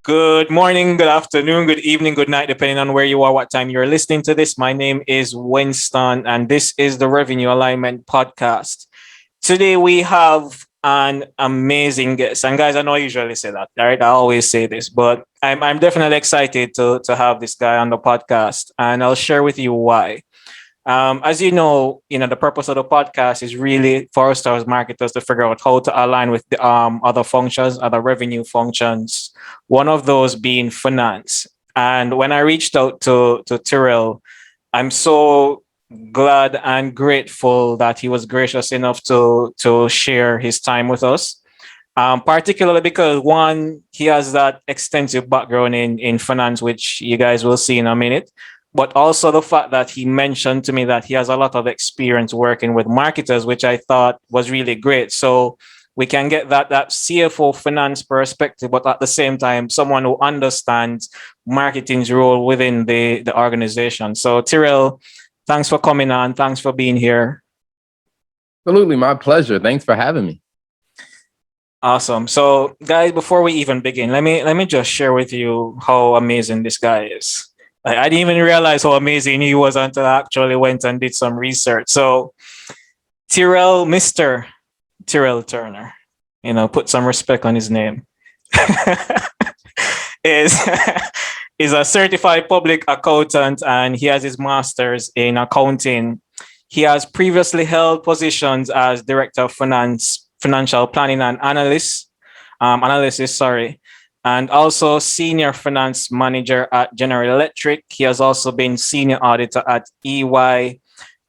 Good morning, good afternoon, good evening, good night, depending on where you are, what time you're listening to this. My name is Winston, and this is the Revenue Alignment Podcast. Today we have an amazing guest. And guys, I know I usually say that, right? I always say this, but I'm definitely excited to have this guy on the podcast, and I'll share with you why. As you know, the purpose of the podcast is really for us as marketers to figure out how to align with the other functions, other revenue functions. One of those being finance. And when I reached out to Terrell, I'm so glad and grateful that he was gracious enough to share his time with us. Particularly because one, he has that extensive background in finance, which you guys will see in a minute, but also the fact that he mentioned to me that he has a lot of experience working with marketers, which I thought was really great. So we can get that CFO finance perspective, but at the same time, someone who understands marketing's role within the organization. So Tyrell, thanks for coming on. Thanks for being here. Absolutely, my pleasure. Thanks for having me. Awesome. So guys, before we even begin, let me just share with you how amazing this guy is. Like, I didn't even realize how amazing he was until I actually went and did some research. So Mr. Terrell Turner, put some respect on his name, is is a certified public accountant, and he has his master's in accounting. He has previously held positions as director of financial planning and analysis, sorry, and also senior finance manager at General Electric. He has also been senior auditor at EY,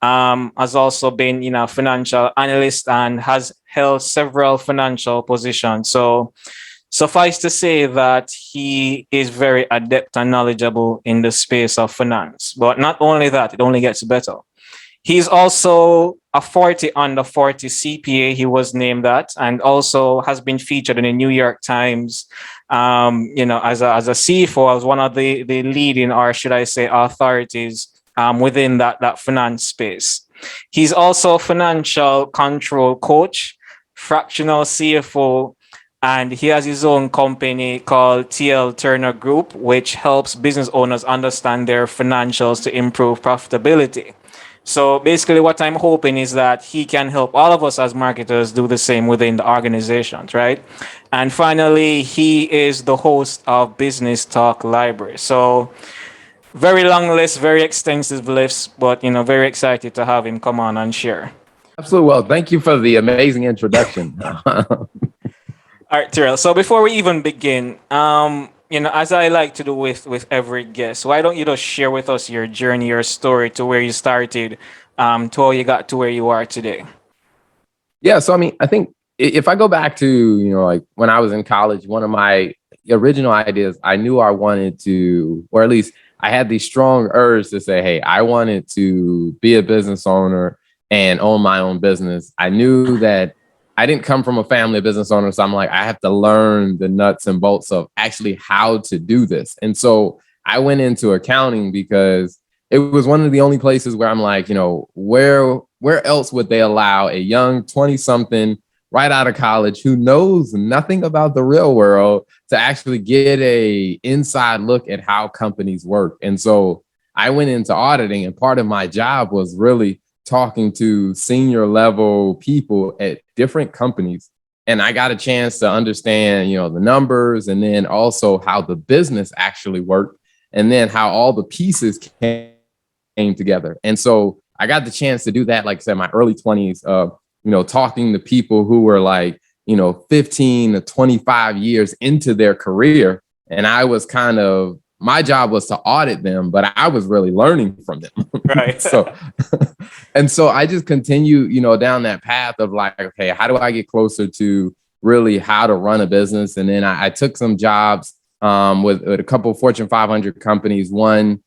has also been, financial analyst and has held several financial positions. So suffice to say that he is very adept and knowledgeable in the space of finance. But not only that, it only gets better. He's also a 40 under 40 CPA. He was named that, and also has been featured in the New York Times, as a CFO, as one of the leading, or should I say, authorities within that finance space. He's also a financial control coach, fractional CFO, and he has his own company called Terrell Turner Group, which helps business owners understand their financials to improve profitability. So basically, what I'm hoping is that he can help all of us as marketers do the same within the organizations, right? And finally, he is the host of Business Talk Library. So very long list, very extensive list, but very excited to have him come on and share. Absolutely. Well, thank you for the amazing introduction. All right, Terrell. So before we even begin, as I like to do with every guest, why don't you just share with us your journey, your story to where you started, to how you got to where you are today? Yeah. So, I think if I go back to, like when I was in college, one of my original ideas, I knew I wanted to, or at least I had the strong urge to say, hey, I wanted to be a business owner and own my own business. I knew that I didn't come from a family of business owners. So I'm like, I have to learn the nuts and bolts of actually how to do this. And so I went into accounting because it was one of the only places where I'm like, where else would they allow a young 20-something right out of college who knows nothing about the real world to actually get a inside look at how companies work? And so I went into auditing, and part of my job was really talking to senior level people at different companies. And I got a chance to understand, the numbers, and then also how the business actually worked, and then how all the pieces came together. And so I got the chance to do that, like I said, my early 20s, talking to people who were like, 15 to 25 years into their career. And I was my job was to audit them, but I was really learning from them. Right. So I just continue, down that path of like, okay, how do I get closer to really how to run a business? And then I took some jobs with a couple of Fortune 500 companies. One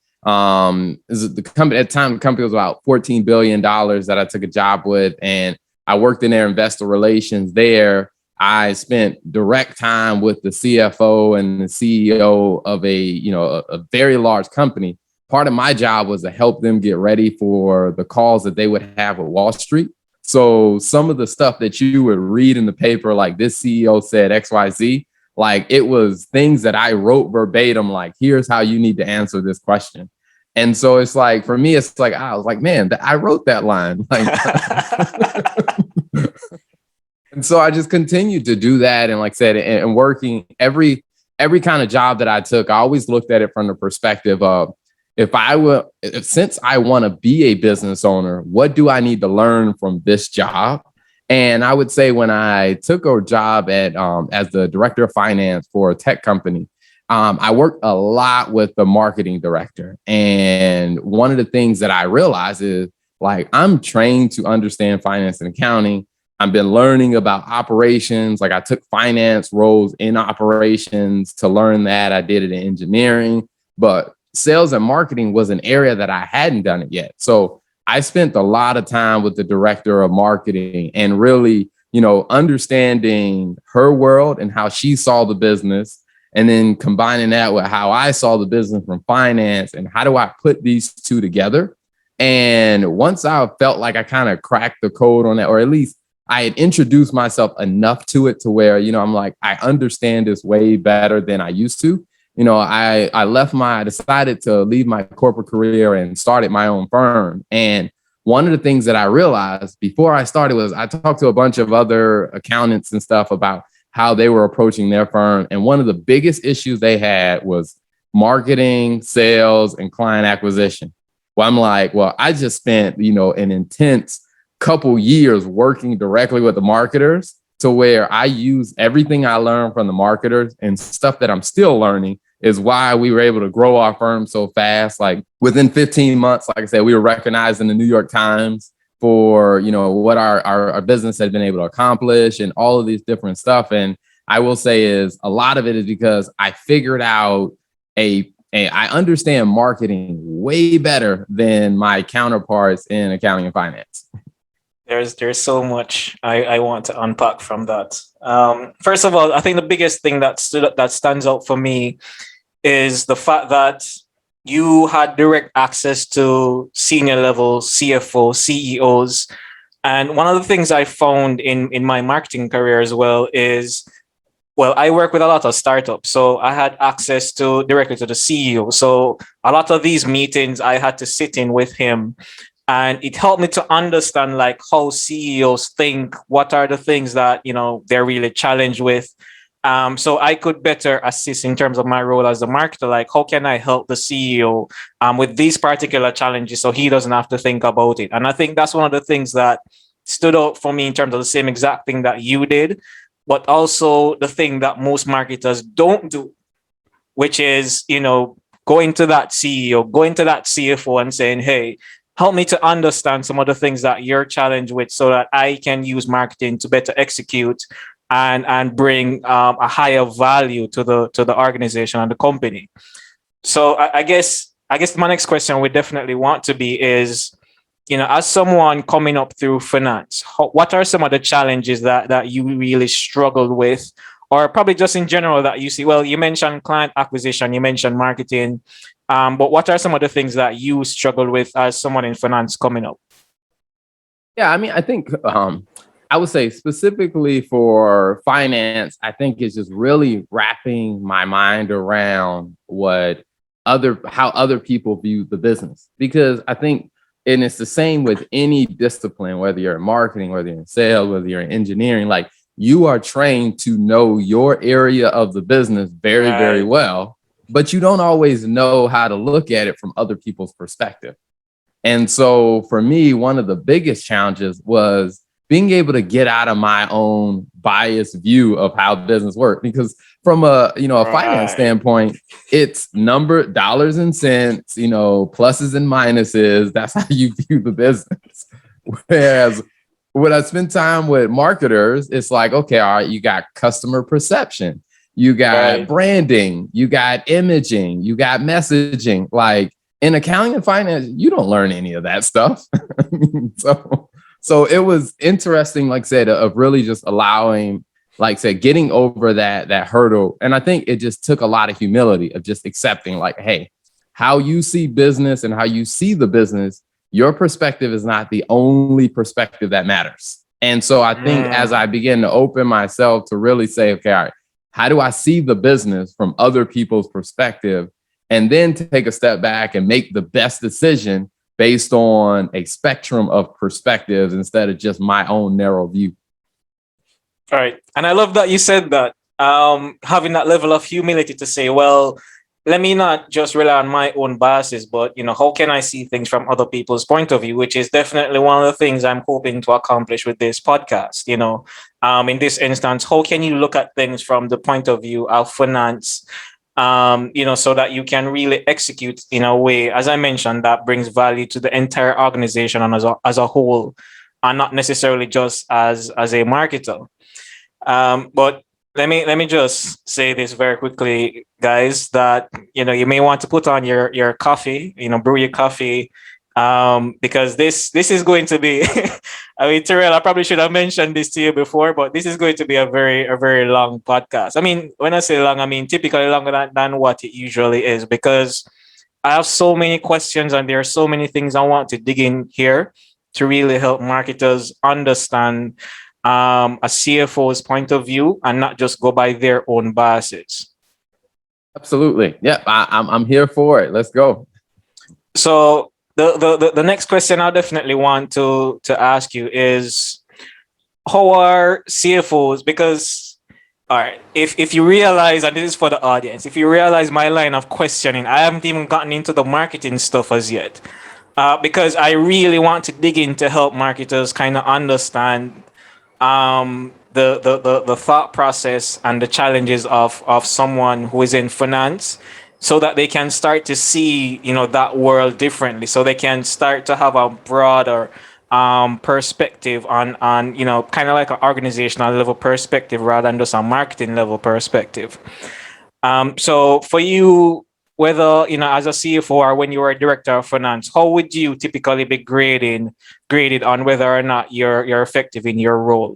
is the company at the time. The company was about $14 billion that I took a job with, and I worked in their investor relations there. I spent direct time with the CFO and the CEO of a very large company. Part of my job was to help them get ready for the calls that they would have with Wall Street. So some of the stuff that you would read in the paper, like this CEO said XYZ, Like it was things that I wrote verbatim, like, here's how you need to answer this question. And so it's like, for me, it's like, I was like, man, I wrote that line. Like, and so I just continued to do that. And like I said, and working every kind of job that I took, I always looked at it from the perspective of, since I want to be a business owner, what do I need to learn from this job? And I would say when I took a job at as the director of finance for a tech company, I worked a lot with the marketing director. And one of the things that I realized is, like, I'm trained to understand finance and accounting. I've been learning about operations. Like I took finance roles in operations to learn that. I did it in engineering, but sales and marketing was an area that I hadn't done it yet. So I spent a lot of time with the director of marketing and really, understanding her world and how she saw the business, and then combining that with how I saw the business from finance and how do I put these two together. And once I felt like I kind of cracked the code on that, or at least I had introduced myself enough to it to where, I'm like, I understand this way better than I used to. I decided to leave my corporate career and started my own firm. And one of the things that I realized before I started was I talked to a bunch of other accountants and stuff about how they were approaching their firm. And one of the biggest issues they had was marketing, sales, and client acquisition. Well, I'm like, well, I just spent, an intense couple years working directly with the marketers to where I use everything I learned from the marketers and stuff that I'm still learning is why we were able to grow our firm so fast. Like within 15 months, like I said, we were recognized in the New York Times for, what our business had been able to accomplish and all of these different stuff. And I will say is a lot of it is because I figured out I understand marketing way better than my counterparts in accounting and finance. There's so much I want to unpack from that. First of all, I think the biggest thing that stands out for me is the fact that you had direct access to senior level CFO, CEOs. And one of the things I found in my marketing career as well is, well, I work with a lot of startups, so I had access directly to the CEO. So a lot of these meetings I had to sit in with him, and it helped me to understand like how CEOs think, what are the things that they're really challenged with. So I could better assist in terms of my role as a marketer. Like, how can I help the CEO with these particular challenges so he doesn't have to think about it? And I think that's one of the things that stood out for me in terms of the same exact thing that you did, but also the thing that most marketers don't do, which is, going to that CEO, going to that CFO and saying, hey, help me to understand some of the things that you're challenged with so that I can use marketing to better execute and bring a higher value to the organization and the company. So I guess my next question would definitely want to be is, as someone coming up through finance, what are some of the challenges that you really struggled with, or probably just in general that you see? Well, you mentioned client acquisition, you mentioned marketing, but what are some of the things that you struggled with as someone in finance coming up? Yeah, I mean, I think I would say specifically for finance, I think it's just really wrapping my mind around how other people view the business. Because I think, and it's the same with any discipline, whether you're in marketing, whether you're in sales, whether you're in engineering, like you are trained to know your area of the business very, very well, but you don't always know how to look at it from other people's perspective. And so for me, one of the biggest challenges was being able to get out of my own biased view of how business works. Because from a finance standpoint, it's dollars and cents, pluses and minuses. That's how you view the business. Whereas when I spend time with marketers, it's like, okay, all right, you got customer perception, you got branding, you got imaging, you got messaging. Like in accounting and finance, you don't learn any of that stuff. So it was interesting, like I said, of really just allowing, like I said, getting over that hurdle. And I think it just took a lot of humility of just accepting, like, hey, how you see business and how you see the business, your perspective is not the only perspective that matters. And so I think as I began to open myself to really say, okay, all right, how do I see the business from other people's perspective, and then take a step back and make the best decision based on a spectrum of perspectives instead of just my own narrow view. All right. And I love that you said that. Having that level of humility to say, well, let me not just rely on my own biases, but how can I see things from other people's point of view, which is definitely one of the things I'm hoping to accomplish with this podcast. In this instance, how can you look at things from the point of view of finance, so that you can really execute in a way, as I mentioned, that brings value to the entire organization and as a whole, and not necessarily just as a marketer. But let me just say this very quickly, guys, that you may want to put on your coffee, brew your coffee, because this is going to be I mean, Terrell, I probably should have mentioned this to you before, but this is going to be a very long podcast. I mean, when I say long, I mean typically longer than what it usually is, because I have so many questions and there are so many things I want to dig in here to really help marketers understand a CFO's point of view and not just go by their own biases. Absolutely. Yeah, I'm here for it. Let's go. So the next question I definitely want to ask you is, how are CFOs? Because all right, if you realize, and this is for the audience, if you realize my line of questioning, I haven't even gotten into the marketing stuff as yet, because I really want to dig in to help marketers kind of understand the thought process and the challenges of someone who is in finance, so that they can start to see that world differently, so they can start to have a broader perspective on kind of like an organizational level perspective rather than just a marketing level perspective. So for you, whether as a CFO or when you were a director of finance, how would you typically be graded on whether or not you're effective in your role?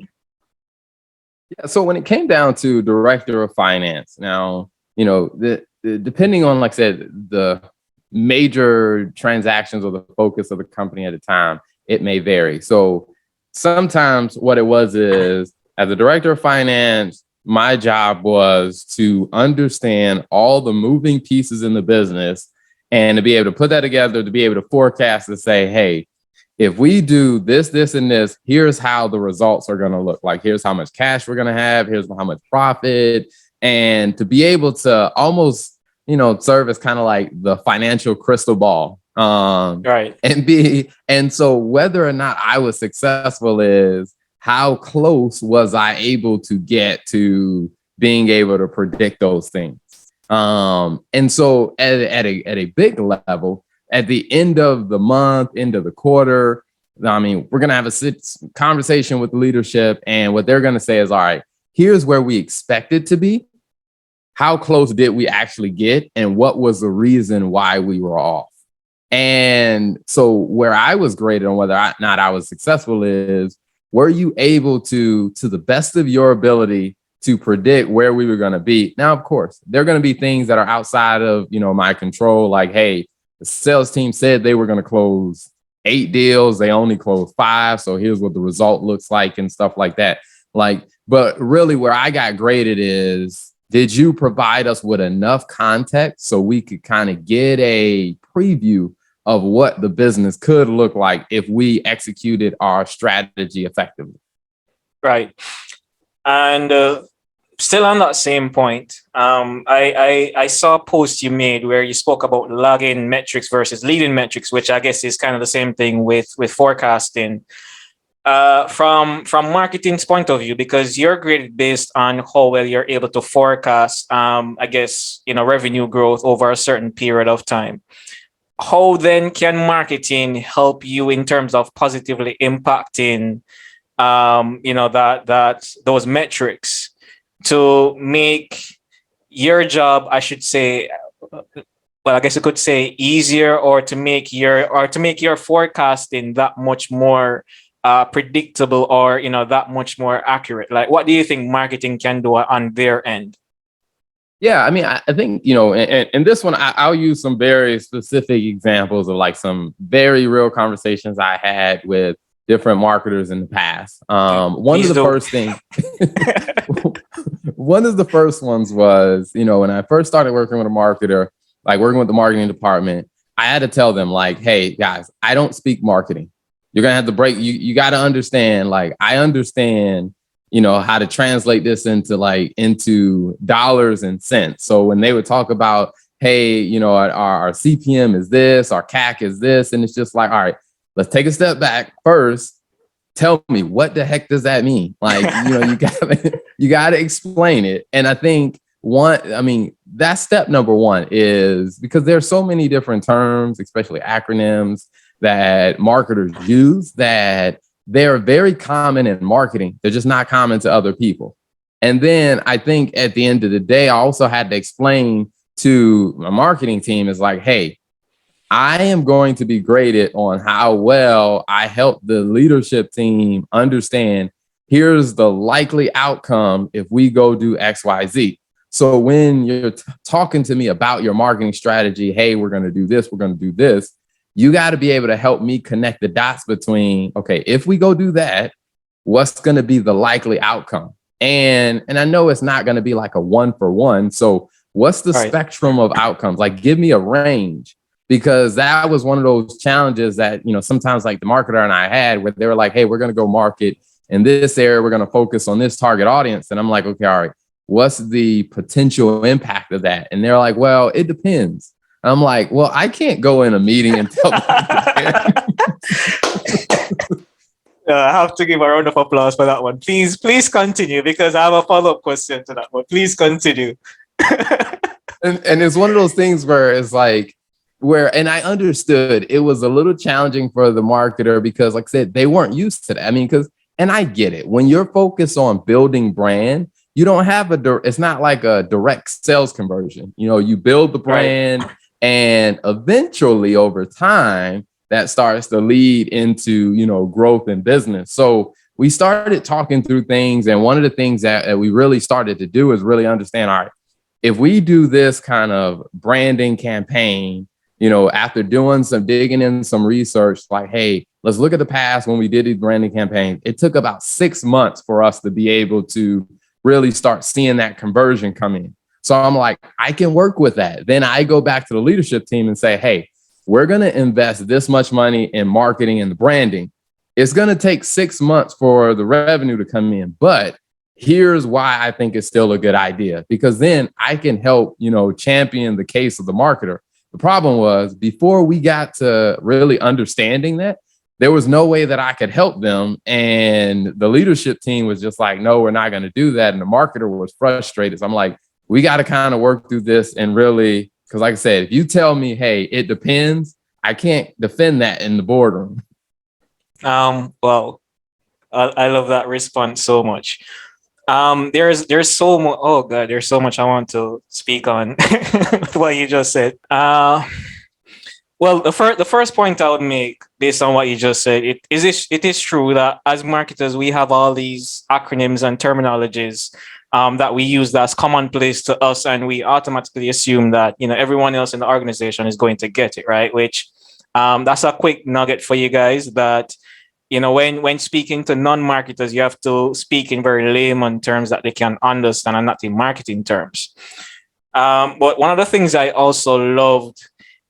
Yeah, so when it came down to director of finance, now, depending on, like I said, the major transactions or the focus of the company at the time, it may vary. So sometimes what it was is, as a director of finance, my job was to understand all the moving pieces in the business and to be able to put that together, to be able to forecast and say, hey, if we do this, this, and this, here's how the results are going to look like. Here's how much cash we're going to have. Here's how much profit. And to be able to almost, serve as kind of like the financial crystal ball. Right. And so whether or not I was successful is, how close was I able to get to being able to predict those things? And so at a big level, at the end of the month, end of the quarter, I mean, we're going to have a conversation with leadership, and what they're going to say is, all right, here's where we expect it to be. How close did we actually get? And what was the reason why we were off? And so where I was graded on whether or not I was successful is, were you able to the best of your ability, to predict where we were going to be? Now, of course, there are going to be things that are outside of, my control, like, hey, the sales team said they were going to close 8 deals. They only closed 5. So here's what the result looks like and stuff like that. But really where I got graded is, did you provide us with enough context so we could kind of get a preview of what the business could look like if we executed our strategy effectively? Right. And still on that same point, I saw a post you made where you spoke about lagging metrics versus leading metrics, which I guess is kind of the same thing with forecasting. From marketing's point of view, because you're graded based on how well you're able to forecast, I guess, revenue growth over a certain period of time. How then can marketing help you in terms of positively impacting, that those metrics to make your job, I should say, well, I guess you could say easier, or to make your forecasting that much more predictable, or that much more accurate? Like, what do you think marketing can do on their end? Yeah, I mean, I think, and this one, I'll use some very specific examples of like some very real conversations I had with different marketers in the past. One of Please the do. first things, one of the first ones was, when I first started working with a marketer, like working with the marketing department, I had to tell them like, hey guys, I don't speak marketing. You're going to have to break, you got to understand, like, I understand, how to translate this into dollars and cents. So when they would talk about, hey, our CPM is this, our CAC is this, and it's just like, all right, let's take a step back first. Tell me, what the heck does that mean? Like, you gotta explain it. And I think that's step number one, is because there's so many different terms, especially acronyms, that marketers use, that they're very common in marketing. They're just not common to other people. And then I think at the end of the day, I also had to explain to my marketing team is like, hey, I am going to be graded on how well I help the leadership team understand, here's the likely outcome if we go do XYZ. So when you're talking to me about your marketing strategy, hey, we're going to do this, we're going to do this, you got to be able to help me connect the dots between, okay, if we go do that, what's going to be the likely outcome? And I know it's not going to be like a 1-for-1. So what's the spectrum of outcomes? Like, give me a range, because that was one of those challenges that, sometimes like the marketer and I had, where they were like, hey, we're going to go market in this area. We're going to focus on this target audience. And I'm like, okay, all right, what's the potential impact of that? And they're like, well, it depends. I'm like, well, I can't go in a meeting and tell them. I have to give a round of applause for that one. Please continue, because I have a follow-up question to that one. Please continue. and it's one of those things where it's like, and I understood it was a little challenging for the marketer, because like I said, they weren't used to that. I mean, and I get it. When you're focused on building brand, you don't have it's not like a direct sales conversion. You build the brand, and eventually over time that starts to lead into, growth in business. So we started talking through things. And one of the things that we really started to do is really understand, all right, if we do this kind of branding campaign, after doing some digging in some research, like, hey, let's look at the past when we did these branding campaigns. It took about 6 months for us to be able to really start seeing that conversion come in. So I'm like, I can work with that. Then I go back to the leadership team and say, hey, we're going to invest this much money in marketing and the branding. It's going to take 6 months for the revenue to come in, but here's why I think it's still a good idea, because then I can help, champion the case of the marketer. The problem was, before we got to really understanding that, there was no way that I could help them. And the leadership team was just like, no, we're not going to do that. And the marketer was frustrated. So I'm like, we got to kind of work through this and really, because like I said, if you tell me, hey, it depends, I can't defend that in the boardroom. Well, I love that response so much. There's so much. Oh God, there's so much I want to speak on what you just said. Well, the first point I would make, based on what you just said, it is true that as marketers we have all these acronyms and terminologies that we use that's commonplace to us, and we automatically assume that everyone else in the organization is going to get it, right? Which that's a quick nugget for you guys, that when speaking to non-marketers, you have to speak in very layman terms that they can understand, and not in marketing terms. But one of the things I also loved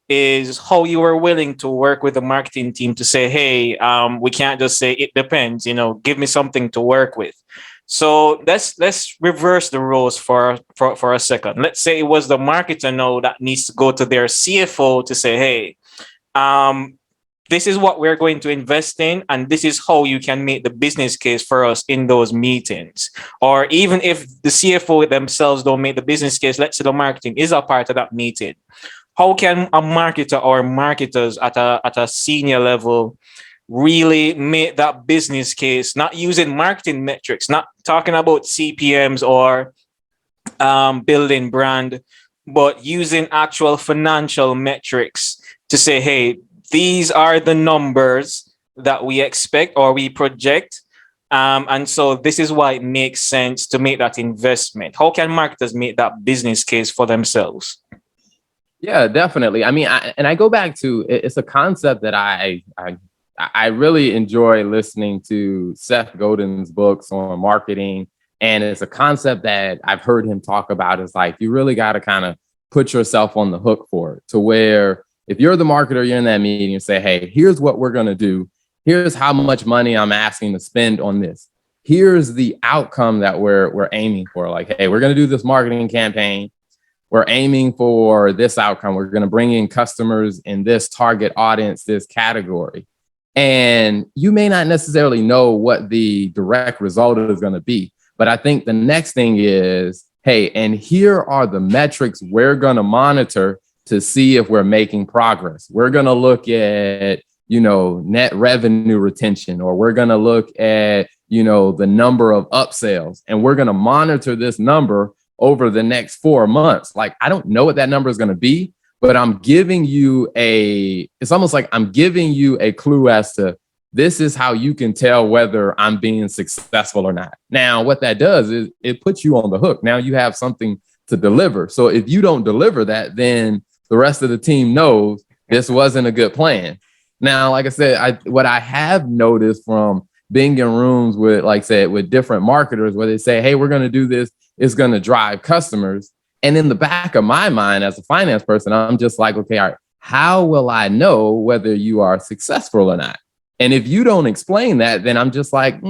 is how you were willing to work with the marketing team to say, hey, we can't just say it depends, give me something to work with. So let's reverse the roles for a second. Let's say it was the marketer now that needs to go to their CFO to say, hey, this is what we're going to invest in, and this is how you can make the business case for us in those meetings. Or even if the CFO themselves don't make the business case, let's say the marketing is a part of that meeting. How can a marketer or marketers at a senior level really make that business case, not using marketing metrics, not talking about CPMs or building brand, but using actual financial metrics to say, hey, these are the numbers that we expect or we project. And so this is why it makes sense to make that investment. How can marketers make that business case for themselves? Yeah, definitely. I mean, I go back to, it's a concept that I I really enjoy listening to Seth Godin's books on marketing. And it's a concept that I've heard him talk about is like, you really got to kind of put yourself on the hook for it, to where if you're the marketer, you're in that meeting and say, hey, here's what we're going to do. Here's how much money I'm asking to spend on this. Here's the outcome that we're aiming for. Like, hey, we're going to do this marketing campaign. We're aiming for this outcome. We're going to bring in customers in this target audience, this category. And you may not necessarily know what the direct result is going to be. But I think the next thing is, hey, and here are the metrics we're going to monitor to see if we're making progress. We're going to look at, net revenue retention, or we're going to look at, the number of upsells, and we're going to monitor this number over the next 4 months. Like, I don't know what that number is going to be, but I'm giving you it's almost like I'm giving you a clue as to this is how you can tell whether I'm being successful or not. Now, what that does is it puts you on the hook. Now you have something to deliver. So if you don't deliver that, then the rest of the team knows this wasn't a good plan. Now, like I said, what I have noticed from being in rooms with, like I said, with different marketers where they say, hey, we're going to do this, it's going to drive customers. And in the back of my mind as a finance person, I'm just like, okay, all right, how will I know whether you are successful or not? And if you don't explain that, then I'm just like,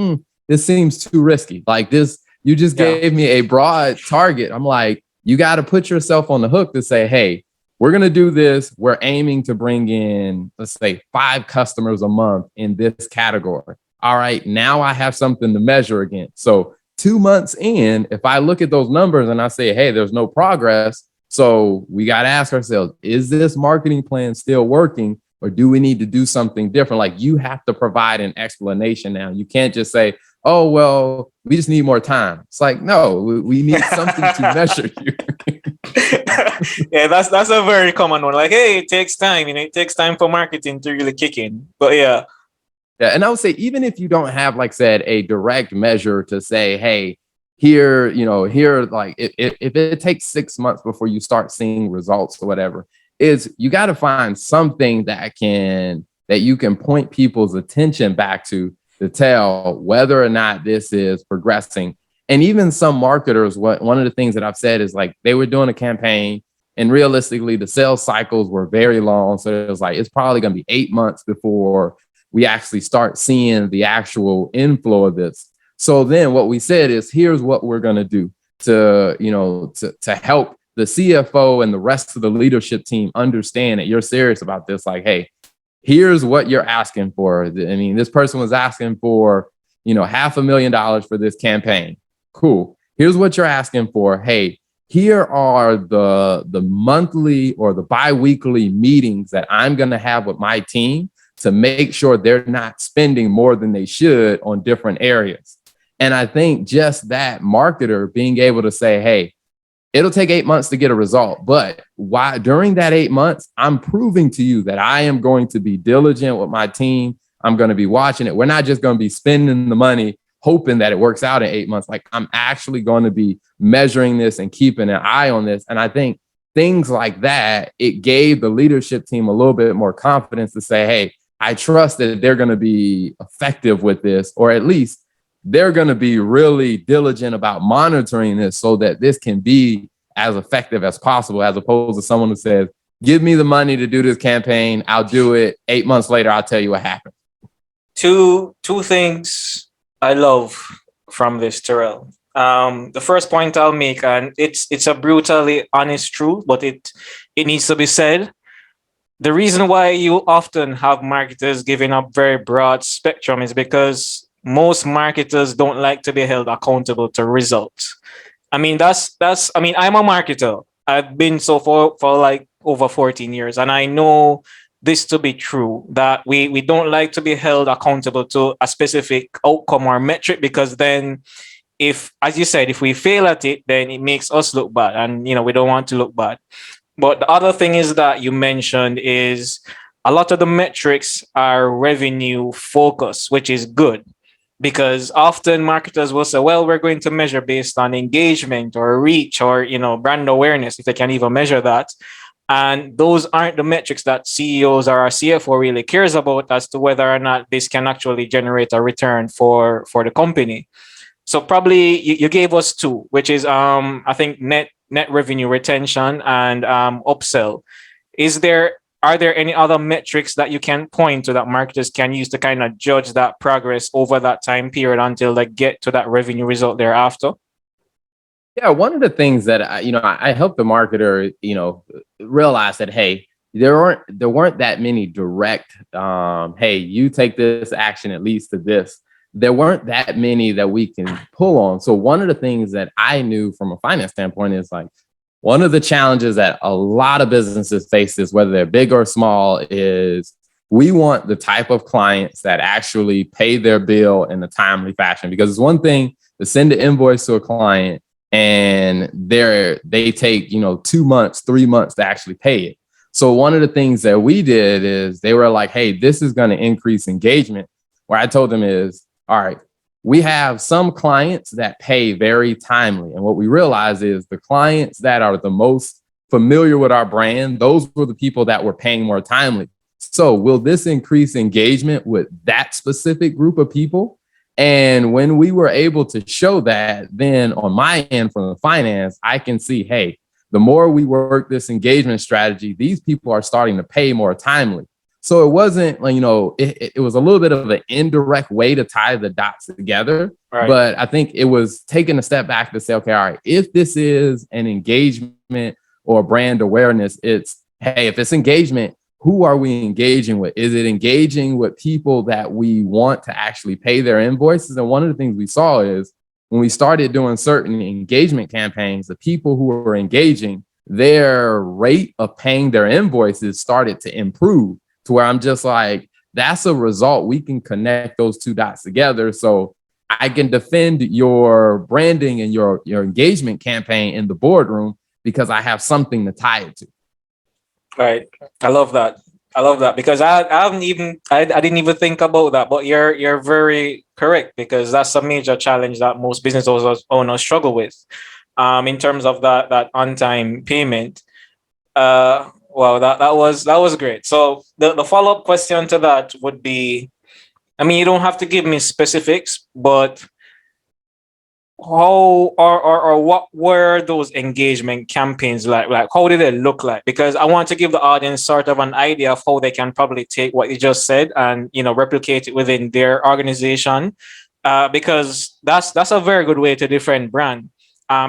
this seems too risky. Like this, you just gave me a broad target. I'm like, you got to put yourself on the hook to say, hey, we're going to do this. We're aiming to bring in, let's say, 5 customers a month in this category. All right, now I have something to measure against. So 2 months in, if I look at those numbers and I say, hey, there's no progress. So we got to ask ourselves, is this marketing plan still working? Or do we need to do something different? Like, you have to provide an explanation now. You can't just say, oh, well, we just need more time. It's like, no, we need something to measure you. Yeah, that's a very common one. Like, hey, it takes time. It takes time for marketing to really kick in. But yeah. Yeah. And I would say, even if you don't have, like I said, a direct measure to say, hey, here, like if it takes 6 months before you start seeing results or whatever, is you got to find something that you can point people's attention back to tell whether or not this is progressing. And even some marketers, one of the things that I've said is, like, they were doing a campaign and realistically the sales cycles were very long. So it was like, it's probably going to be 8 months before we actually start seeing the actual inflow of this. So then what we said is, here's what we're going to do to help the CFO and the rest of the leadership team understand that you're serious about this. Like, hey, here's what you're asking for. I mean, this person was asking for, $500,000 for this campaign. Cool. Here's what you're asking for. Hey, here are the monthly or the biweekly meetings that I'm going to have with my team to make sure they're not spending more than they should on different areas. And I think just that marketer being able to say, hey, it'll take 8 months to get a result, but why during that 8 months, I'm proving to you that I am going to be diligent with my team. I'm going to be watching it. We're not just going to be spending the money hoping that it works out in 8 months. Like, I'm actually going to be measuring this and keeping an eye on this. And I think things like that, it gave the leadership team a little bit more confidence to say, hey, I trust that they're going to be effective with this, or at least they're going to be really diligent about monitoring this so that this can be as effective as possible, as opposed to someone who says, give me the money to do this campaign, I'll do it. 8 months later, I'll tell you what happened. Two things I love from this, Terrell. The first point I'll make, and it's a brutally honest truth, but it needs to be said. The reason why you often have marketers giving a very broad spectrum is because most marketers don't like to be held accountable to results. I mean, I'm a marketer. I've been so for like over 14 years, and I know this to be true, that we don't like to be held accountable to a specific outcome or metric, because then, if, as you said, if we fail at it, then it makes us look bad, and we don't want to look bad. But the other thing is that you mentioned is a lot of the metrics are revenue focused, which is good, because often marketers will say, well, we're going to measure based on engagement or reach or, brand awareness, if they can even measure that. And those aren't the metrics that CEOs or a CFO really cares about as to whether or not this can actually generate a return for the company. So probably you gave us two, which is I think net revenue retention and upsell. Are there any other metrics that you can point to that marketers can use to kind of judge that progress over that time period until they get to that revenue result thereafter? Yeah, one of the things that I help the marketer, realize that hey, there weren't that many direct, hey, you take this action, it leads to this. There weren't that many that we can pull on. So one of the things that I knew from a finance standpoint is like one of the challenges that a lot of businesses face is whether they're big or small is we want the type of clients that actually pay their bill in a timely fashion, because it's one thing to send an invoice to a client and they take 2 months, 3 months to actually pay it. So one of the things that we did is they were like, hey, this is going to increase engagement. Where I told them is, all right, we have some clients that pay very timely, and what we realize is the clients that are the most familiar with our brand, those were the people that were paying more timely. So will this increase engagement with that specific group of people? And when we were able to show that, then on my end from the finance, I can see, hey, the more we work this engagement strategy, these people are starting to pay more timely. So it wasn't like, it was a little bit of an indirect way to tie the dots together. Right. But I think it was taking a step back to say, okay, all right, if this is an engagement or brand awareness, it's, hey, if it's engagement, who are we engaging with? Is it engaging with people that we want to actually pay their invoices? And one of the things we saw is when we started doing certain engagement campaigns, the people who were engaging, their rate of paying their invoices started to improve to where I'm just like, that's a result. We can connect those two dots together. So I can defend your branding and your engagement campaign in the boardroom because I have something to tie it to. Right. I love that. Because I didn't even think about that, but you're very correct, because that's a major challenge that most business owners struggle with, in terms of that on time payment. Well, that was great. So the follow up question to that would be, I mean, you don't have to give me specifics, but how or what were those engagement campaigns like? Like, how did it look like? Because I want to give the audience sort of an idea of how they can probably take what you just said and replicate it within their organization, because that's a very good way to different brand.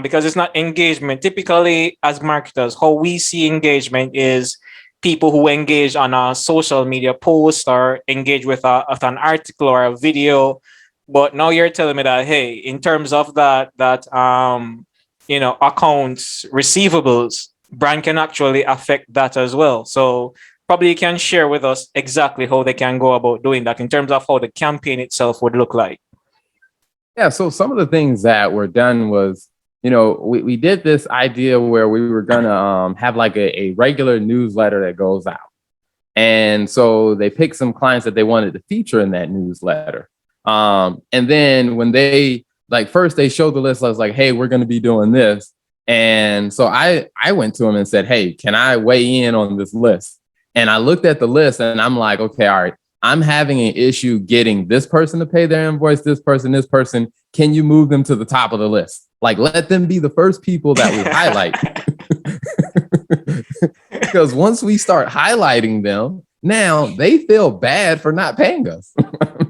Because it's not engagement. Typically, as marketers, how we see engagement is people who engage on a social media post or engage with an article or a video. But now you're telling me that, hey, in terms of that accounts receivables, brand can actually affect that as well. So probably you can share with us exactly how they can go about doing that in terms of how the campaign itself would look like. Yeah. So some of the things that were done was, we did this idea where we were going to have like a regular newsletter that goes out. And so they picked some clients that they wanted to feature in that newsletter. And then when they first they showed the list, I was like, hey, we're going to be doing this. And so I went to them and said, hey, can I weigh in on this list? And I looked at the list and I'm like, okay, all right, I'm having an issue getting this person to pay their invoice, this person. Can you move them to the top of the list? Like, let them be the first people that we highlight. Because once we start highlighting them, now they feel bad for not paying us.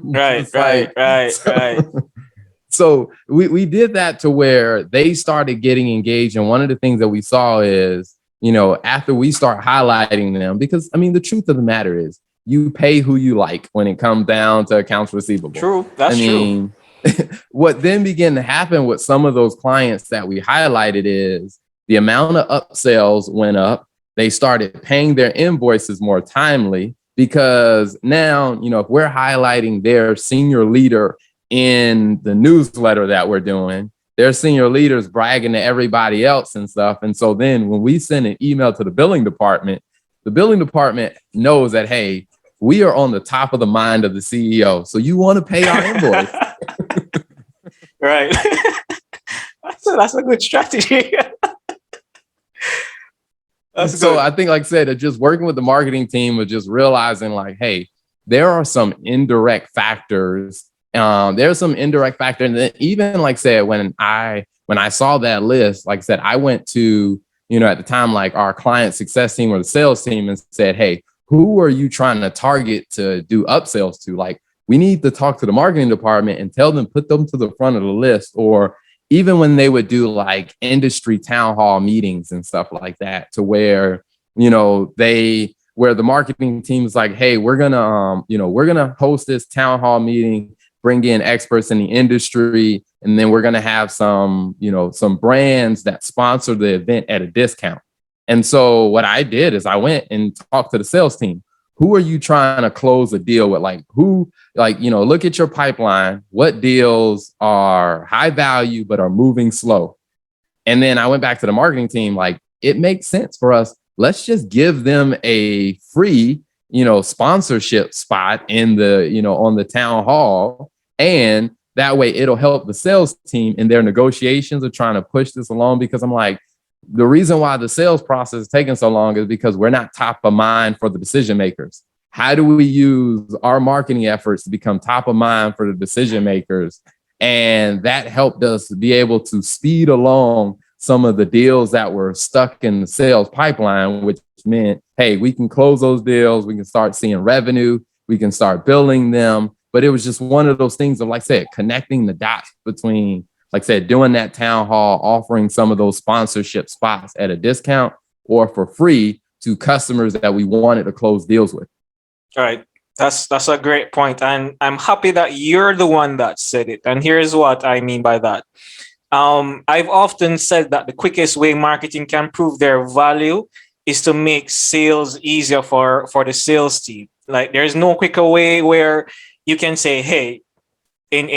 Right. So we did that to where they started getting engaged. And one of the things that we saw is, after we start highlighting them, because I mean, the truth of the matter is you pay who you like when it comes down to accounts receivable. True. That's true. What then began to happen with some of those clients that we highlighted is the amount of upsells went up. They started paying their invoices more timely because now, if we're highlighting their senior leader in the newsletter that we're doing, their senior leaders bragging to everybody else and stuff. And so then when we send an email to the billing department knows that, hey, we are on the top of the mind of the CEO. So you want to pay our invoice. Right. That's a good strategy. That's So I good. think, like I said, just working with the marketing team was just realizing like, hey, there are some indirect factors. There's some indirect factor. And then even like I said, when I saw that list, like I said, I went to, at the time, like our client success team or the sales team and said, hey, who are you trying to target to do upsells to? Like, we need to talk to the marketing department and tell them, put them to the front of the list. Or even when they would do like industry town hall meetings and stuff like that, to where, where the marketing team is like, hey, we're gonna host this town hall meeting, bring in experts in the industry, and then we're gonna have some brands that sponsor the event at a discount. And so what I did is I went and talked to the sales team. Who are you trying to close a deal with? Like who, look at your pipeline. What deals are high value but are moving slow? And then I went back to the marketing team, like, it makes sense for us. Let's just give them a free, sponsorship spot in the, on the town hall. And that way it'll help the sales team in their negotiations of trying to push this along. Because I'm like, the reason why the sales process is taking so long is because we're not top of mind for the decision makers. How do we use our marketing efforts to become top of mind for the decision makers? And that helped us be able to speed along some of the deals that were stuck in the sales pipeline, which meant, hey, we can close those deals. We can start seeing revenue. We can start billing them. But it was just one of those things of, like I said, connecting the dots between, like I said, doing that town hall, offering some of those sponsorship spots at a discount or for free to customers that we wanted to close deals with. All right. That's a great point. And I'm happy that you're the one that said it. And here's what I mean by that. I've often said that the quickest way marketing can prove their value is to make sales easier for the sales team. Like, there's no quicker way where you can say, hey, in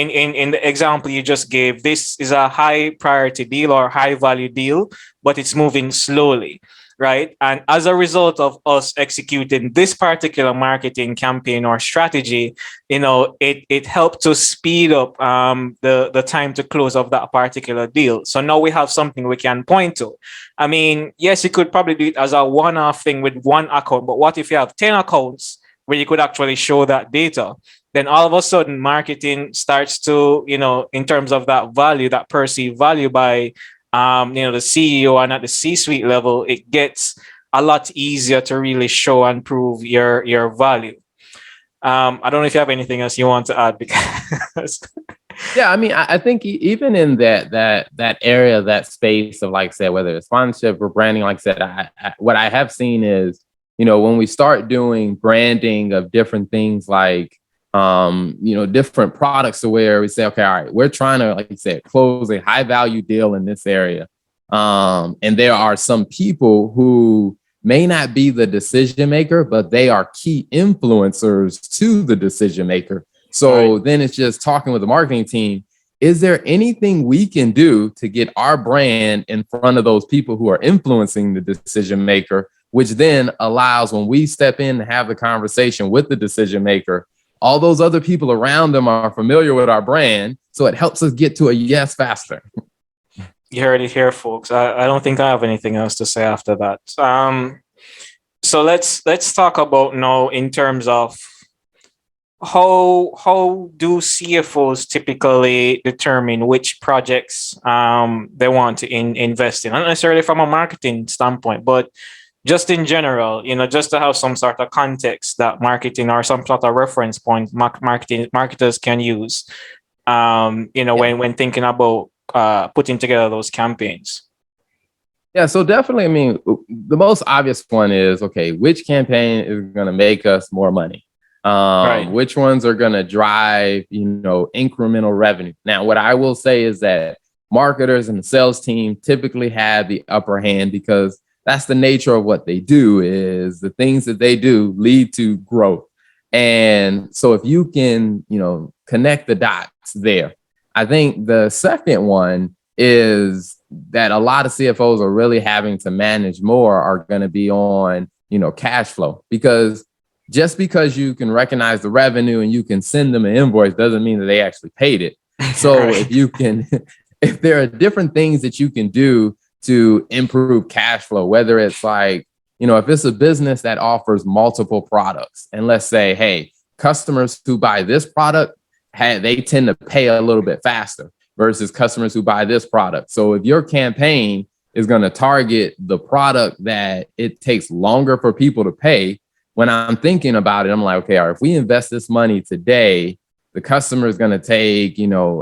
the example you just gave, this is a high priority deal or high value deal, but it's moving slowly, right? And as a result of us executing this particular marketing campaign or strategy, it helped to speed up the time to close of that particular deal. So now we have something we can point to. I mean, yes, you could probably do it as a one-off thing with one account, but what if you have 10 accounts where you could actually show that data? Then all of a sudden marketing starts to, in terms of that value, that perceived value by, the CEO and at the C-suite level, it gets a lot easier to really show and prove your value. I don't know if you have anything else you want to add, because Yeah, I mean, I think even in that area, that space of, like I said, whether it's sponsorship or branding, like I said, what I have seen is, when we start doing branding of different things, like different products, to where we say, okay, all right, we're trying to, like you said, close a high value deal in this area. And there are some people who may not be the decision maker, but they are key influencers to the decision maker. So right. then it's just talking with the marketing team. Is there anything we can do to get our brand in front of those people who are influencing the decision maker, which then allows, when we step in and have the conversation with the decision maker, all those other people around them are familiar with our brand. So it helps us get to a yes faster. You heard it here, folks. I don't think I have anything else to say after that. So let's talk about now in terms of how do CFOs typically determine which projects they want to invest in, not necessarily from a marketing standpoint, but just in general, just to have some sort of context that marketing, or some sort of reference point marketers can use, when thinking about putting together those campaigns. Yeah, so definitely, I mean, the most obvious one is, okay, which campaign is going to make us more money? Right. Which ones are going to drive, incremental revenue? Now, what I will say is that marketers and the sales team typically have the upper hand, because that's the nature of what they do. Is the things that they do lead to growth. And so if you can, connect the dots there. I think the second one is that a lot of CFOs are really having to manage more are going to be on, cash flow, because just because you can recognize the revenue and you can send them an invoice doesn't mean that they actually paid it. So Right. if you can, if there are different things that you can do to improve cash flow, whether it's like if it's a business that offers multiple products, and let's say, hey, customers who buy this product, they tend to pay a little bit faster versus customers who buy this product. So if your campaign is going to target the product that it takes longer for people to pay, when I'm thinking about it, I'm like, okay, all right, if we invest this money today, the customer is going to take,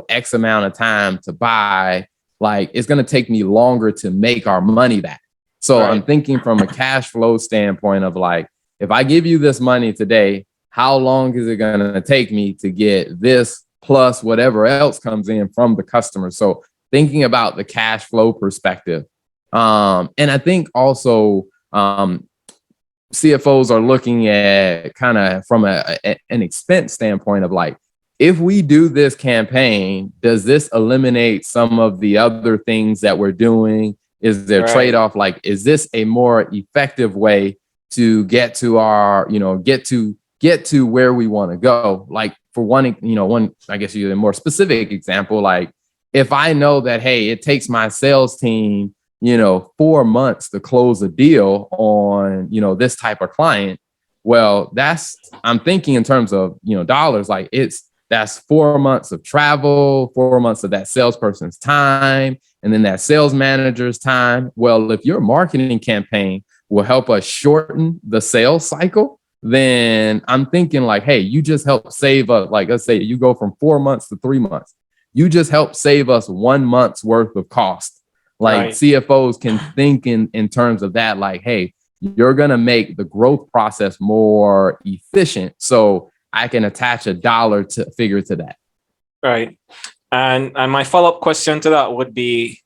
X amount of time to buy. Like, it's going to take me longer to make our money back. So I'm thinking from a cash flow standpoint of like, if I give you this money today, how long is it going to take me to get this plus whatever else comes in from the customer? So thinking about the cash flow perspective. And I think also CFOs are looking at kind of from an expense standpoint of like, if we do this campaign, does this eliminate some of the other things that we're doing? Is there trade-off? Like, is this a more effective way to get to our, get to where we want to go? Like for one, I guess you a more specific example, like if I know that, hey, it takes my sales team, 4 months to close a deal on, this type of client. Well, I'm thinking in terms of, dollars, like that's 4 months of travel, 4 months of that salesperson's time, and then that sales manager's time. Well, if your marketing campaign will help us shorten the sales cycle, then I'm thinking like, hey, you just help save us. Like, let's say you go from 4 months to 3 months. You just help save us 1 month's worth of cost. Like CFOs can think in terms of that, like, hey, you're going to make the growth process more efficient. So I can attach a dollar to figure to that. Right. And my follow-up question to that would be,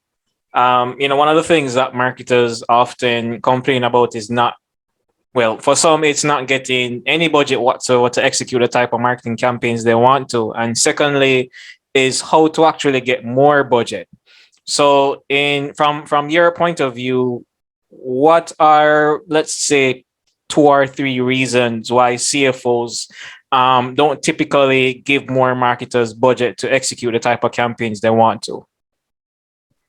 one of the things that marketers often complain about is for some, it's not getting any budget whatsoever to execute the type of marketing campaigns they want to. And secondly, is how to actually get more budget. So from your point of view, what are, let's say, 2 or 3 reasons why CFOs don't typically give more marketers budget to execute the type of campaigns they want to?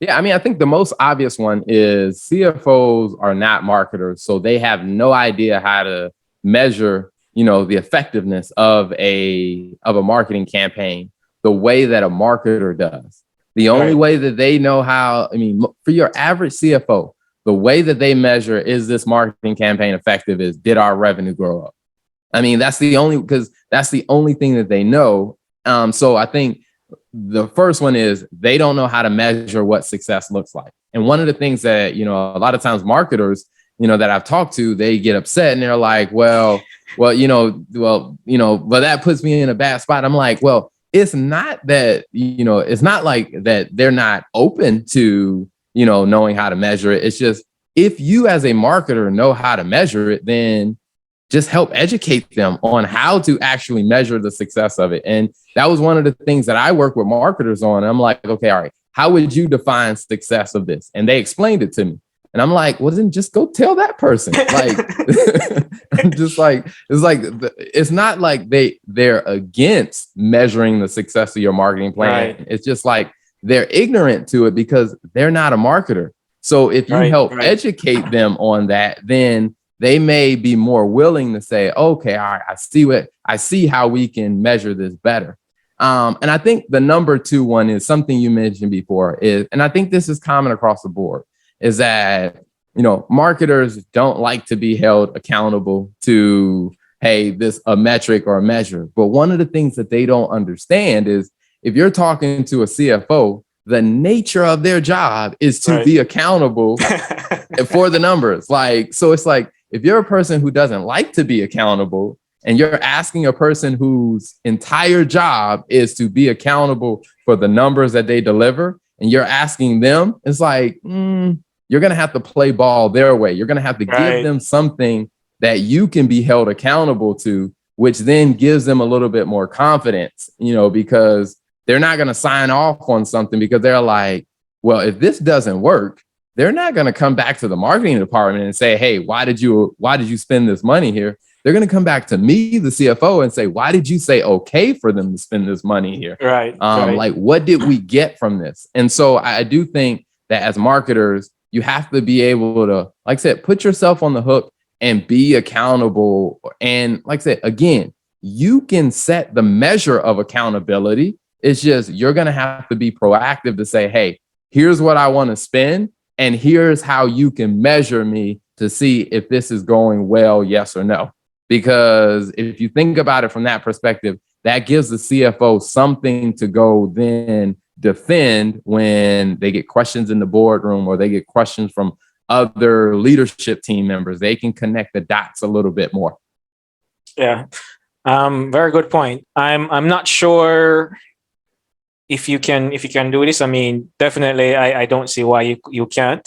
Yeah, I mean, I think the most obvious one is CFOs are not marketers, so they have no idea how to measure, the effectiveness of a marketing campaign the way that a marketer does. The only way that they know how, for your average CFO, the way that they measure is this marketing campaign effective is, did our revenue grow up? That's the only thing that they know. So I think the first one is they don't know how to measure what success looks like. And one of the things that, a lot of times marketers, that I've talked to, they get upset and they're like, well, that puts me in a bad spot. I'm like, well, it's not that, it's not like that they're not open to, knowing how to measure it. It's just, if you as a marketer know how to measure it, then just help educate them on how to actually measure the success of it. And that was one of the things that I work with marketers on. I'm like, okay, all right, how would you define success of this? And they explained it to me. And I'm like, well, then just go tell that person. Like, I'm just like, it's not like they're against measuring the success of your marketing plan. Right. It's just like they're ignorant to it because they're not a marketer. So if you help educate them on that, then they may be more willing to say, okay, all right, I see how we can measure this better. And I think the number 2 one is something you mentioned before and I think this is common across the board, is that, marketers don't like to be held accountable to, hey, a metric or a measure. But one of the things that they don't understand is if you're talking to a CFO, the nature of their job is to be accountable for the numbers. So it's like, if you're a person who doesn't like to be accountable and you're asking a person whose entire job is to be accountable for the numbers that they deliver, and you're asking them, it's like, you're going to have to play ball their way. You're going to have to give them something that you can be held accountable to, which then gives them a little bit more confidence, because they're not going to sign off on something because they're like, well, if this doesn't work, they're not going to come back to the marketing department and say, hey, why did you spend this money here? They're going to come back to me, the CFO, and say, why did you say okay for them to spend this money here? Like, what did we get from this? And so I do think that as marketers, you have to be able to, like I said, put yourself on the hook and be accountable. And like I said, again, you can set the measure of accountability. It's just you're going to have to be proactive to say, hey, here's what I want to spend. And here's how you can measure me to see if this is going well, yes or no. Because if you think about it from that perspective, that gives the CFO something to go then defend when they get questions in the boardroom or they get questions from other leadership team members. They can connect the dots a little bit more. Yeah. Very good point. I'm not sure if you can do this. I mean, definitely I don't see why you can't,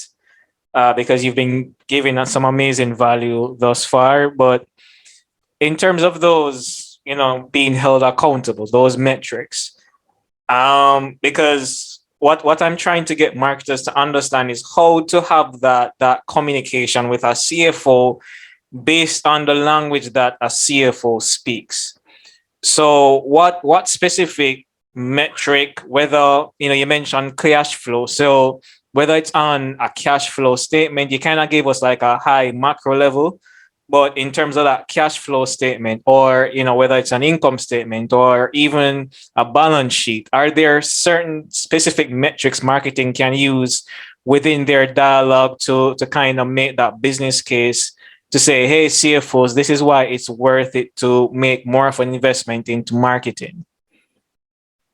because you've been giving us some amazing value thus far. But in terms of those, being held accountable, those metrics, because what I'm trying to get marketers to understand is how to have that communication with a CFO based on the language that a CFO speaks. So what specific metric, whether, you mentioned cash flow. So whether it's on a cash flow statement, you kind of gave us like a high macro level, but in terms of that cash flow statement, or, whether it's an income statement or even a balance sheet, are there certain specific metrics marketing can use within their dialogue to kind of make that business case to say, hey, CFOs, this is why it's worth it to make more of an investment into marketing?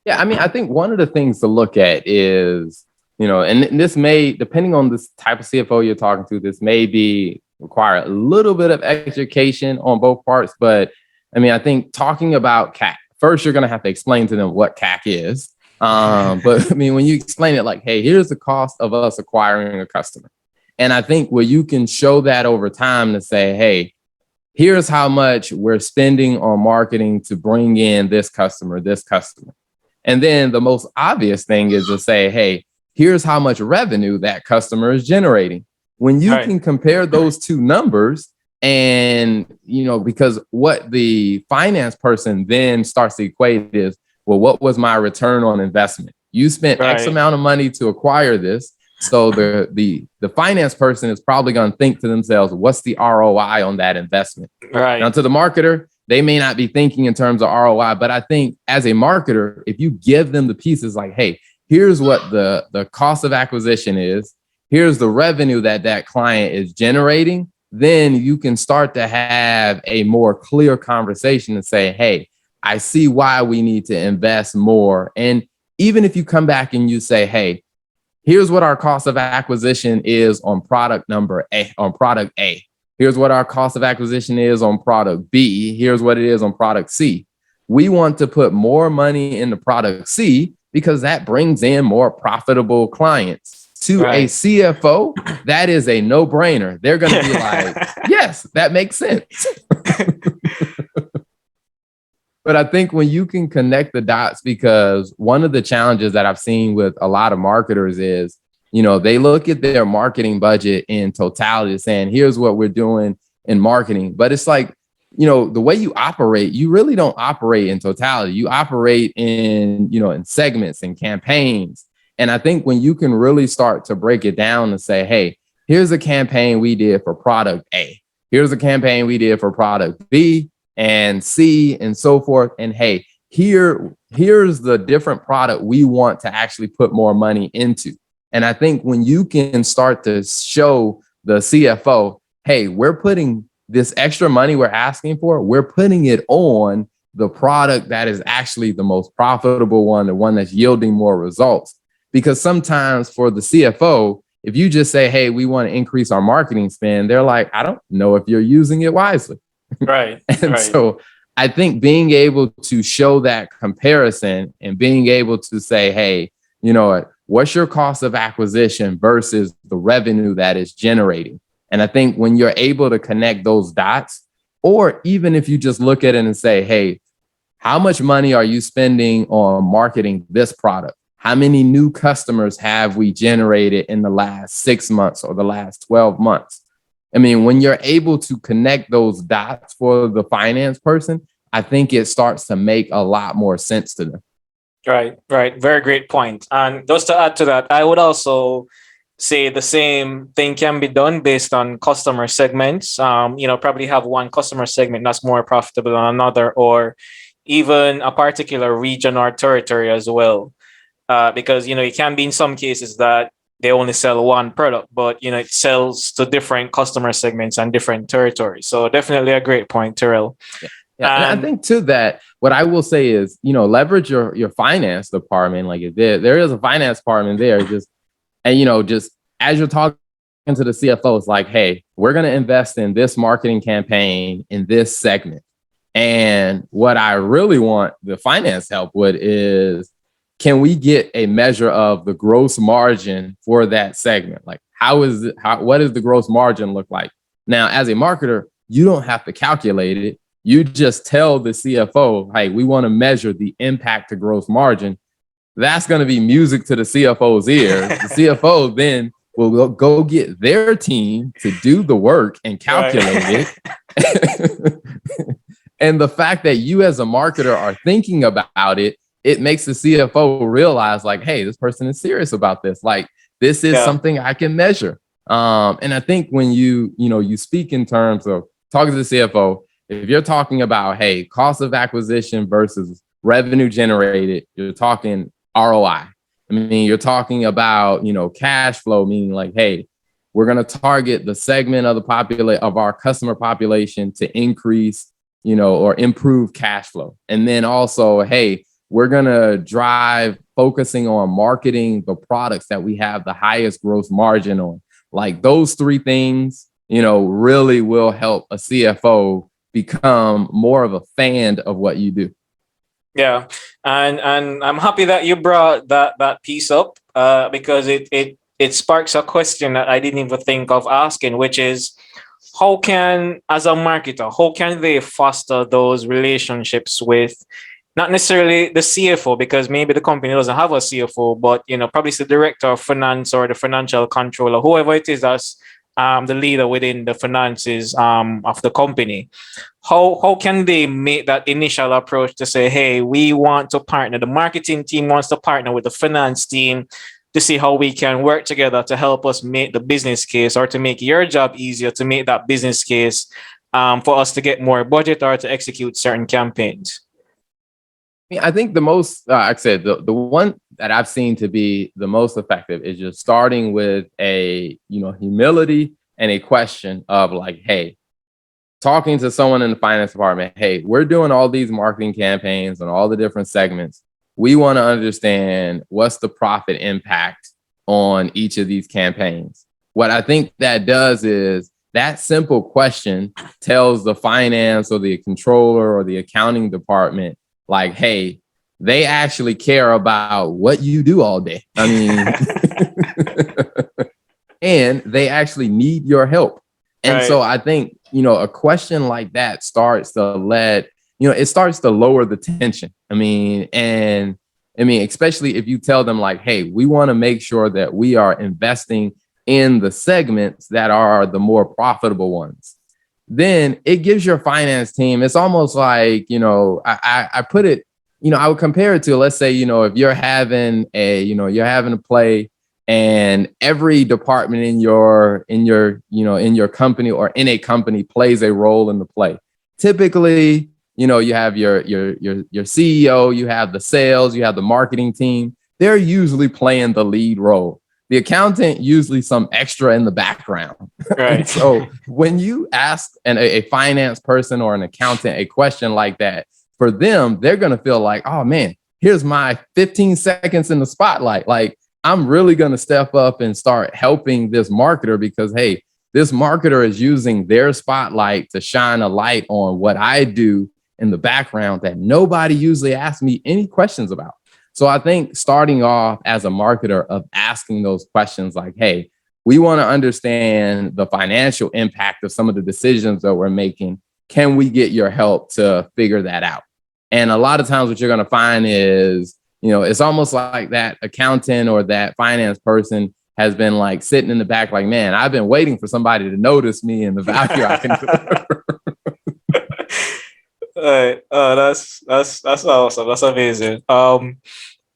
Yeah, I mean, I think one of the things to look at is, and this may, depending on this type of CFO you're talking to, this may be require a little bit of education on both parts. But I mean, I think talking about CAC, first, you're going to have to explain to them what CAC is. But I mean, when you explain it like, hey, here's the cost of us acquiring a customer. And I think where you can show that over time to say, hey, here's how much we're spending on marketing to bring in this customer. And then the most obvious thing is to say, hey, here's how much revenue that customer is generating. When you can compare those two numbers and, because what the finance person then starts to equate is, well, what was my return on investment? You spent X amount of money to acquire this. So the finance person is probably going to think to themselves, what's the ROI on that investment? Right. Now, to the marketer, they may not be thinking in terms of ROI, but I think as a marketer, if you give them the pieces like, hey, here's what the cost of acquisition is, here's the revenue that client is generating, then you can start to have a more clear conversation and say, hey, I see why we need to invest more. And even if you come back and you say, hey, here's what our cost of acquisition is on product A. Here's what our cost of acquisition is on product B. Here's what it is on product C. We want to put more money into product C because that brings in more profitable clients. To a CFO, that is a no-brainer. They're going to be like, yes, that makes sense. But I think when you can connect the dots, because one of the challenges that I've seen with a lot of marketers is, they look at their marketing budget in totality saying, here's what we're doing in marketing. But it's like, the way you operate, you really don't operate in totality. You operate in, in segments and campaigns. And I think when you can really start to break it down and say, hey, here's a campaign we did for product A. Here's a campaign we did for product B and C and so forth. And hey, here's the different product we want to actually put more money into. And I think when you can start to show the CFO, hey, we're putting this extra money we're asking for, we're putting it on the product that is actually the most profitable one, the one that's yielding more results. Because sometimes for the CFO, if you just say, hey, we want to increase our marketing spend, they're like, I don't know if you're using it wisely. Right. And so I think being able to show that comparison and being able to say, hey, what's your cost of acquisition versus the revenue that is generating? And I think when you're able to connect those dots, or even if you just look at it and say, hey, how much money are you spending on marketing this product? How many new customers have we generated in the last 6 months or the last 12 months? I mean, when you're able to connect those dots for the finance person, I think it starts to make a lot more sense to them. Right. Very great point. And just to add to that, I would also say the same thing can be done based on customer segments. Probably have one customer segment that's more profitable than another, or even a particular region or territory as well. Because it can be in some cases that they only sell one product, but it sells to different customer segments and different territories. So definitely a great point, Terrell. Yeah. Yeah. And I And think to that, what I will say is, leverage your finance department. Like if there is a finance department there, just as you're talking to the CFO, it's like, hey, we're going to invest in this marketing campaign in this segment. And what I really want the finance help with is, can we get a measure of the gross margin for that segment? Like, what does the gross margin look like? Now, as a marketer, you don't have to calculate it. You just tell the CFO, hey, we want to measure the impact to gross margin. That's going to be music to the CFO's ears. The CFO then will go get their team to do the work and calculate it. And the fact that you as a marketer are thinking about it, it makes the CFO realize like, hey, this person is serious about this. Like, this is something I can measure. And I think when you speak in terms of talking to the CFO, if you're talking about, hey, cost of acquisition versus revenue generated, you're talking ROI. I mean, you're talking about, cash flow, meaning like, hey, we're going to target the segment of of our customer population to increase, or improve cash flow. And then also, hey, we're going to drive focusing on marketing the products that we have the highest gross margin on. Like those three things, really will help a CFO become more of a fan of what you do. Yeah, and I'm happy that you brought that piece up, because it sparks a question that I didn't even think of asking, which is, how can, as a marketer, how can they foster those relationships with not necessarily the CFO, because maybe the company doesn't have a CFO, but probably it's the director of finance or the financial controller, whoever it is that's the leader within the finances of the company. How can they make that initial approach to say, hey, we want to partner, the marketing team wants to partner with the finance team to see how we can work together to help us make the business case, or to make your job easier to make that business case, for us to get more budget or to execute certain campaigns? I think the most, like I said, the one that I've seen to be the most effective is just starting with a, humility and a question of like, hey, talking to someone in the finance department, hey, we're doing all these marketing campaigns on all the different segments. We want to understand what's the profit impact on each of these campaigns. What I think that does is that simple question tells the finance or the controller or the accounting department, like, hey, they actually care about what you do all day. I mean, and they actually need your help. And so I think, a question like that starts to it starts to lower the tension. Especially if you tell them like, hey, we want to make sure that we are investing in the segments that are the more profitable ones. Then it gives your finance team, it's almost like, I put it, I would compare it to, let's say, if you're having a play and every department in your company or in a company plays a role in the play. Typically, you have your CEO, you have the sales, you have the marketing team. They're usually playing the lead role. The accountant, usually some extra in the background. Right. So when you ask a finance person or an accountant a question like that, for them, they're going to feel like, oh man, here's my 15 seconds in the spotlight. Like, I'm really going to step up and start helping this marketer because, hey, this marketer is using their spotlight to shine a light on what I do in the background that nobody usually asks me any questions about. So I think starting off as a marketer of asking those questions like, hey, we want to understand the financial impact of some of the decisions that we're making. Can we get your help to figure that out? And a lot of times what you're going to find is, it's almost like that accountant or that finance person has been like sitting in the back like, man, I've been waiting for somebody to notice me and the value I can deliver. Right. That's awesome. That's amazing.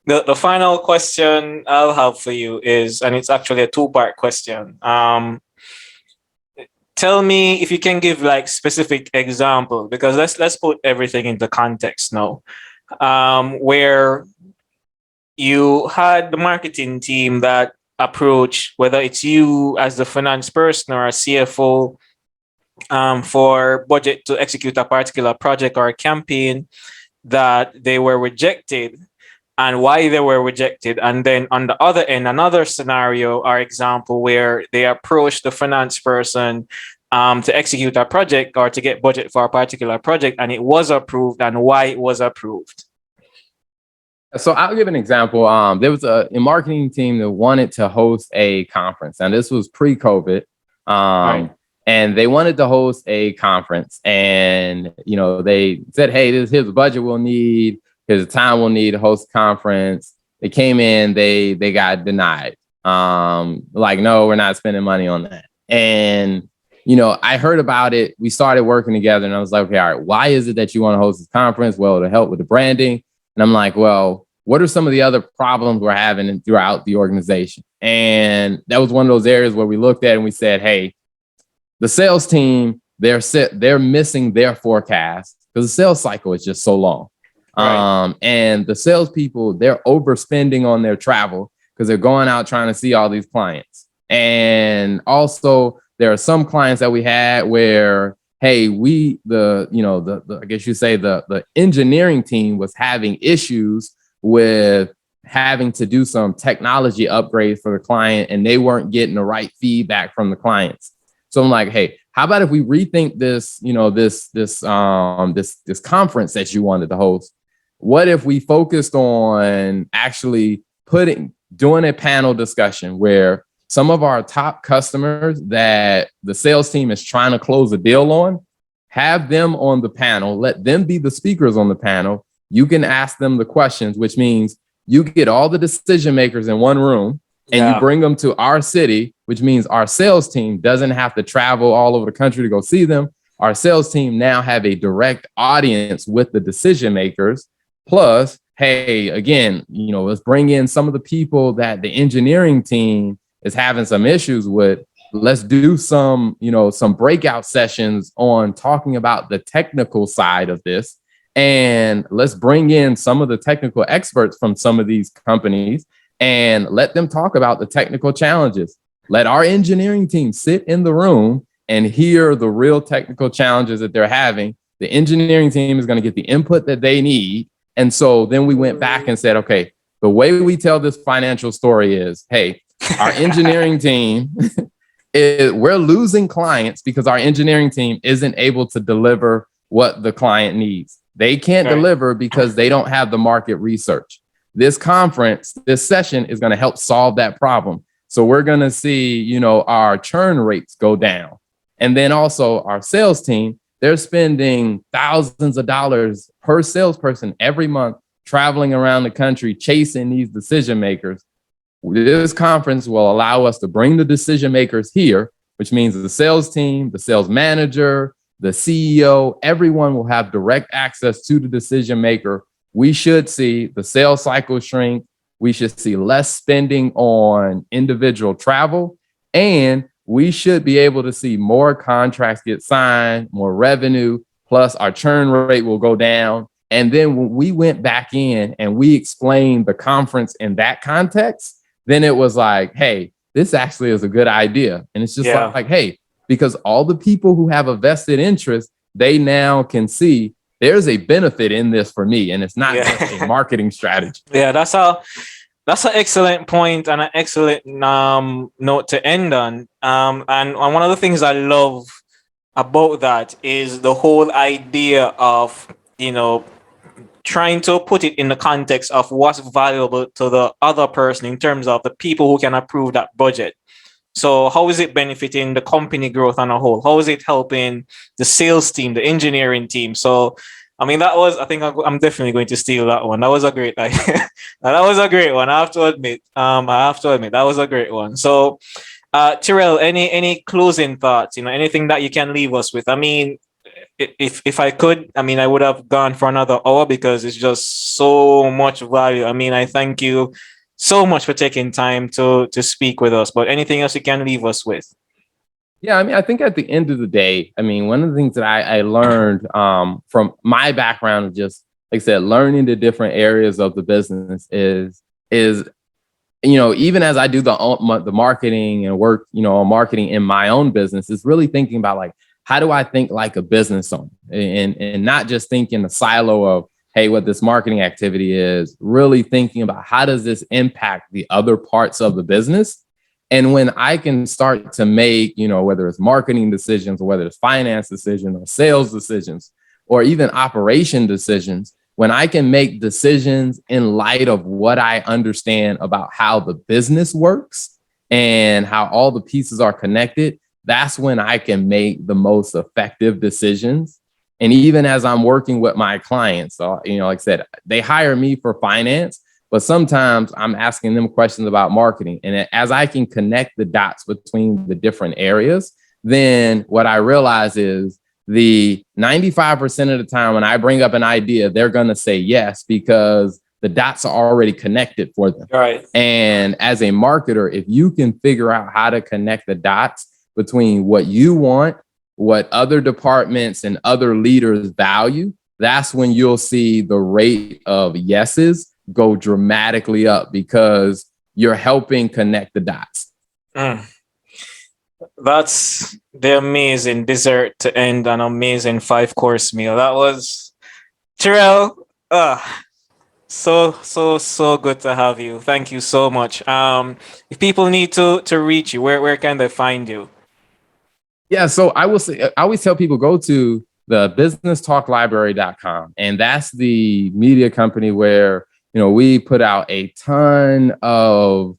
The final question I'll have for you is, and it's actually a two-part question. Tell me if you can give like specific example, because let's put everything into context now. Where you had the marketing team that approach, whether it's you as the finance person or a CFO, for budget to execute a particular project or a campaign, that they were rejected and why they were rejected. And then on the other end, another scenario or example where they approached the finance person to execute a project or to get budget for a particular project, and it was approved, and why it was approved. So I'll give an example. There was a marketing team that wanted to host a conference, and this was pre-COVID. Right. And they wanted to host a conference, and they said, "Hey, here's the budget we'll need. Here's the time we'll need to host a conference." They came in, they got denied. Like, no, we're not spending money on that. And I heard about it. We started working together, and I was like, okay, all right, why is it that you want to host this conference? Well, to help with the branding. And I'm like, well, what are some of the other problems we're having throughout the organization? And that was one of those areas where we looked at and we said, hey, the sales team, they're missing their forecast because the sales cycle is just so long. Right. And the salespeople, they're overspending on their travel because they're going out trying to see all these clients. And also, there are some clients that we had where, hey, I guess you say the engineering team was having issues with having to do some technology upgrades for the client, and they weren't getting the right feedback from the clients. So I'm like, hey, how about if we rethink this, this conference that you wanted to host? What if we focused on actually doing a panel discussion where some of our top customers that the sales team is trying to close a deal on, have them on the panel, let them be the speakers on the panel. You can ask them the questions, which means you get all the decision makers in one room and you bring them to our city, which means our sales team doesn't have to travel all over the country to go see them. Our sales team now have a direct audience with the decision makers. Plus, hey, again, let's bring in some of the people that the engineering team is having some issues with. Let's do some breakout sessions on talking about the technical side of this. And let's bring in some of the technical experts from some of these companies and let them talk about the technical challenges. Let our engineering team sit in the room and hear the real technical challenges that they're having. The engineering team is going to get the input that they need. And so then we went back and said, okay, the way we tell this financial story is, hey, our engineering team, we're losing clients because our engineering team isn't able to deliver what the client needs. They can't deliver because they don't have the market research. This conference, this session is going to help solve that problem. So we're going to see, our churn rates go down. And then also our sales team, they're spending thousands of dollars per salesperson every month traveling around the country, chasing these decision makers. This conference will allow us to bring the decision makers here, which means the sales team, the sales manager, the CEO, everyone will have direct access to the decision maker. We should see the sales cycle shrink. We should see less spending on individual travel, and we should be able to see more contracts get signed, more revenue, plus our churn rate will go down. And then when we went back in and we explained the conference in that context, then it was like, hey, this actually is a good idea. And it's just like, hey, because all the people who have a vested interest, they now can see there's a benefit in this for me. And it's not just a marketing strategy. Yeah, that's an excellent point and an excellent note to end on. And one of the things I love about that is the whole idea of, trying to put it in the context of what's valuable to the other person in terms of the people who can approve that budget. So how is it benefiting the company growth on a whole? How is it helping the sales team, the engineering team? So, I think I'm definitely going to steal that one. That was a great idea. That was a great one. I have to admit, that was a great one. So, Terrell, any closing thoughts, anything that you can leave us with? if I could, I mean, I would have gone for another hour because it's just so much value. I mean, I thank you so much for taking time to speak with us. But anything else you can leave us with? Yeah, I mean, I think at the end of the day, I mean, one of the things that I learned from my background of just, like I said, learning the different areas of the business is even as I do the marketing and work, on marketing in my own business, is really thinking about like, how do I think like a business owner and not just think in the silo of, hey, what this marketing activity is, really thinking about how does this impact the other parts of the business. And when I can start to make, whether it's marketing decisions or whether it's finance decisions or sales decisions or even operation decisions, when I can make decisions in light of what I understand about how the business works and how all the pieces are connected, that's when I can make the most effective decisions. And even as I'm working with my clients, so, like I said, they hire me for finance, but sometimes I'm asking them questions about marketing. And as I can connect the dots between the different areas, then what I realize is the 95% of the time when I bring up an idea, they're going to say yes, because the dots are already connected for them. Right. And as a marketer, if you can figure out how to connect the dots between what you want, what other departments and other leaders value, that's when you'll see the rate of yeses go dramatically up because you're helping connect the dots. That's the amazing dessert to end an amazing 5-course meal. That was Terrell. So good to have you. Thank you so much. If people need to reach you, where can they find you? Yeah, so I will say, I always tell people go to the businesstalklibrary.com, and that's the media company where we put out a ton of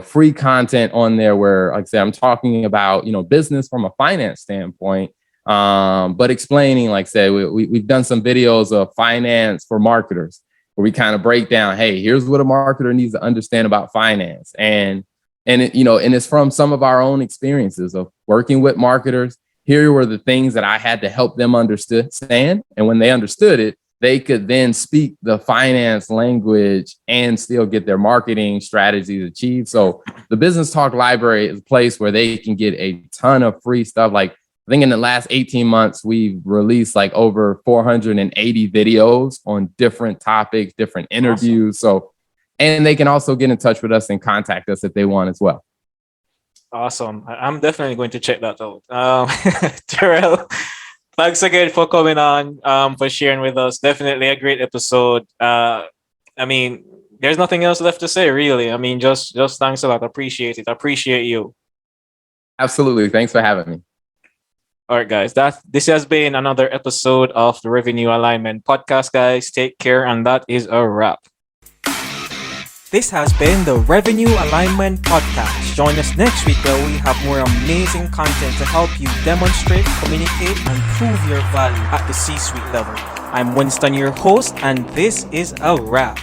free content on there where, like I say, I'm talking about business from a finance standpoint, but explaining, like I said, we've done some videos of finance for marketers where we kind of break down, hey, here's what a marketer needs to understand about finance, and it's from some of our own experiences of working with marketers. Here were the things that I had to help them understand, and when they understood it, they could then speak the finance language and still get their marketing strategies achieved. So the Business Talk Library is a place where they can get a ton of free stuff. Like, I think in the last 18 months, we've released like over 480 videos on different topics, different interviews. Awesome. So, and they can also get in touch with us and contact us if they want as well. Awesome. I'm definitely going to check that out. Terrell, thanks again for coming on, for sharing with us. Definitely a great episode. I mean, there's nothing else left to say, really. I mean, just thanks a lot. Appreciate it. Appreciate you. Absolutely. Thanks for having me. All right, guys. This has been another episode of the Revenue Alignment Podcast, guys. Take care, and that is a wrap. This has been the Revenue Alignment Podcast. Join us next week where we have more amazing content to help you demonstrate, communicate, and prove your value at the C-suite level. I'm Winston, your host, and this is a wrap.